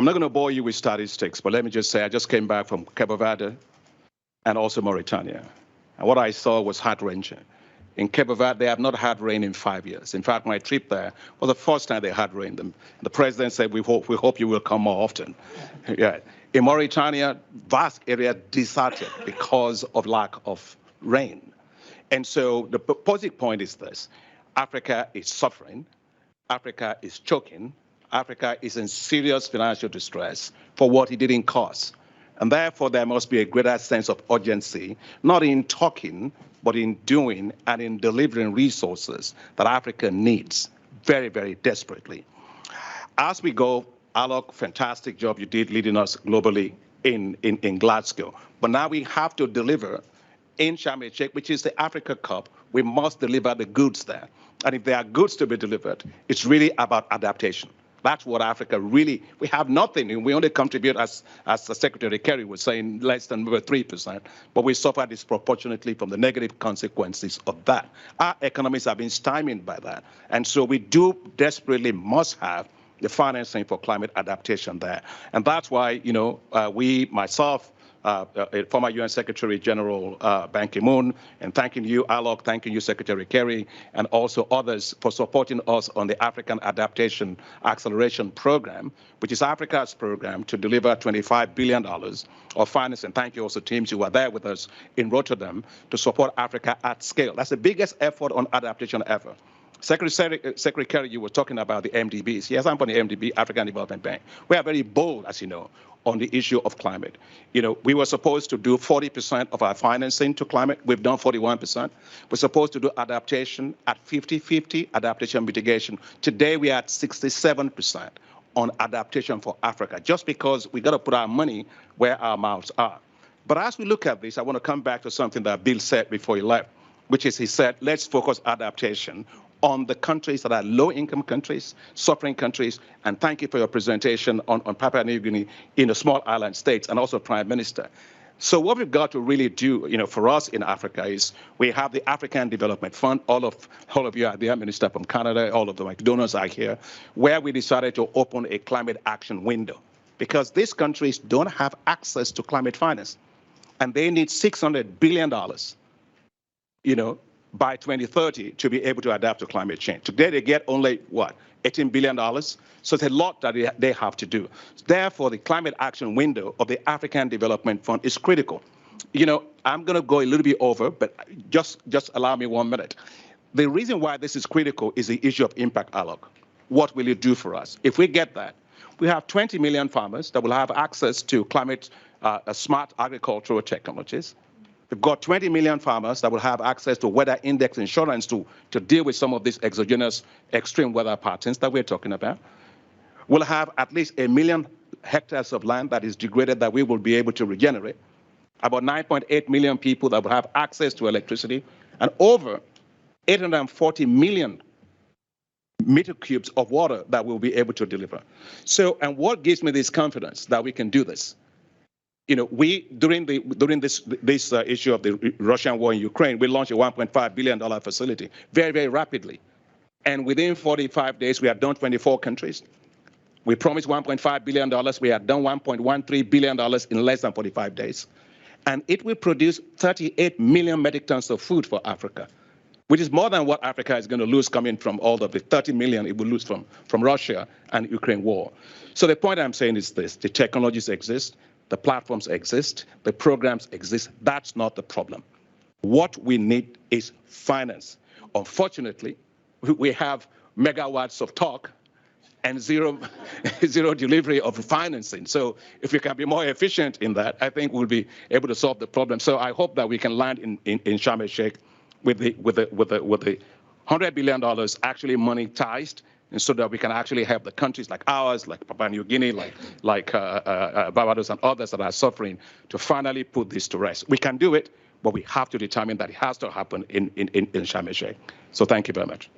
I'm not going to bore you with statistics, but let me just say I just came back from Cape Verde and also Mauritania. And what I saw was heart-wrenching. In Cape Verde, they have not had rain in 5 years. In fact, my trip there was the first time they had rain. The president said, we hope you will come more often. Yeah. In Mauritania, vast area deserted because of lack of rain. And so the positive point is this: Africa is suffering, Africa is choking, Africa is in serious financial distress for what it didn't cause. And therefore, there must be a greater sense of urgency, not in talking, but in doing and in delivering resources that Africa needs very, very desperately. As we go, Alok, fantastic job you did leading us globally in Glasgow. But now we have to deliver in Sharm el-Sheikh, which is the Africa Cup. We must deliver the goods there. And if there are goods to be delivered, it's really about adaptation. That's what Africa really, we have nothing, and we only contribute, as Secretary Kerry was saying, less than 3%, but we suffer disproportionately from the negative consequences of that. Our economies have been stymied by that. And so we do desperately must have the financing for climate adaptation there. And that's why, myself, former UN Secretary General Ban Ki-moon, and thanking you, Alok, thanking you, Secretary Kerry, and also others for supporting us on the African Adaptation Acceleration Program, which is Africa's program to deliver $25 billion of financing. Thank you also, teams who were there with us in Rotterdam to support Africa at scale. That's the biggest effort on adaptation ever. Secretary Kerry, you were talking about the MDBs. Yes, I'm from the MDB, African Development Bank. We are very bold, as you know, on the issue of climate. We were supposed to do 40% of our financing to climate. We've done 41%. We're supposed to do adaptation at 50-50, adaptation mitigation. Today, we are at 67% on adaptation for Africa, just because we got to put our money where our mouths are. But as we look at this, I want to come back to something that Bill said before he left, which is he said, let's focus adaptation on the countries that are low-income countries, suffering countries, and thank you for your presentation on Papua New Guinea in the small island states, and also Prime Minister. So what we've got to really do, for us in Africa is we have the African Development Fund. All of you are there, Minister from Canada, all of the donors are here, where we decided to open a climate action window, because these countries don't have access to climate finance, and they need $600 billion, by 2030 to be able to adapt to climate change. Today they get only, what, $18 billion? So it's a lot that they have to do. Therefore, the climate action window of the African Development Fund is critical. I'm going to go a little bit over, but just allow me 1 minute. The reason why this is critical is the issue of impact, Alok. What will it do for us? If we get that, we have 20 million farmers that will have access to climate smart agricultural technologies. We've got 20 million farmers that will have access to weather index insurance to deal with some of these exogenous extreme weather patterns that we're talking about. We'll have at least 1 million hectares of land that is degraded that we will be able to regenerate. About 9.8 million people that will have access to electricity, and over 840 million meter cubes of water that we'll be able to deliver. So, and what gives me this confidence that we can do this? We during this issue of the Russian war in Ukraine, we launched a $1.5 billion facility very, very rapidly. And within 45 days, we had done 24 countries. We promised $1.5 billion. We had done $1.13 billion in less than 45 days. And it will produce 38 million metric tons of food for Africa, which is more than what Africa is going to lose coming from all of the 30 million it will lose from Russia and Ukraine war. So the point I'm saying is this: the technologies exist. The platforms exist, the programs exist. That's not the problem. What we need is finance. Unfortunately, we have megawatts of talk and zero delivery of financing. So if we can be more efficient in that, I think we'll be able to solve the problem. So I hope that we can land in Sharm el-Sheikh with the $100 billion actually monetized, and so that we can actually help the countries like ours, like Papua New Guinea, like Barbados and others that are suffering, to finally put this to rest. We can do it, but we have to determine that it has to happen in Sharm el-Sheikh. So thank you very much.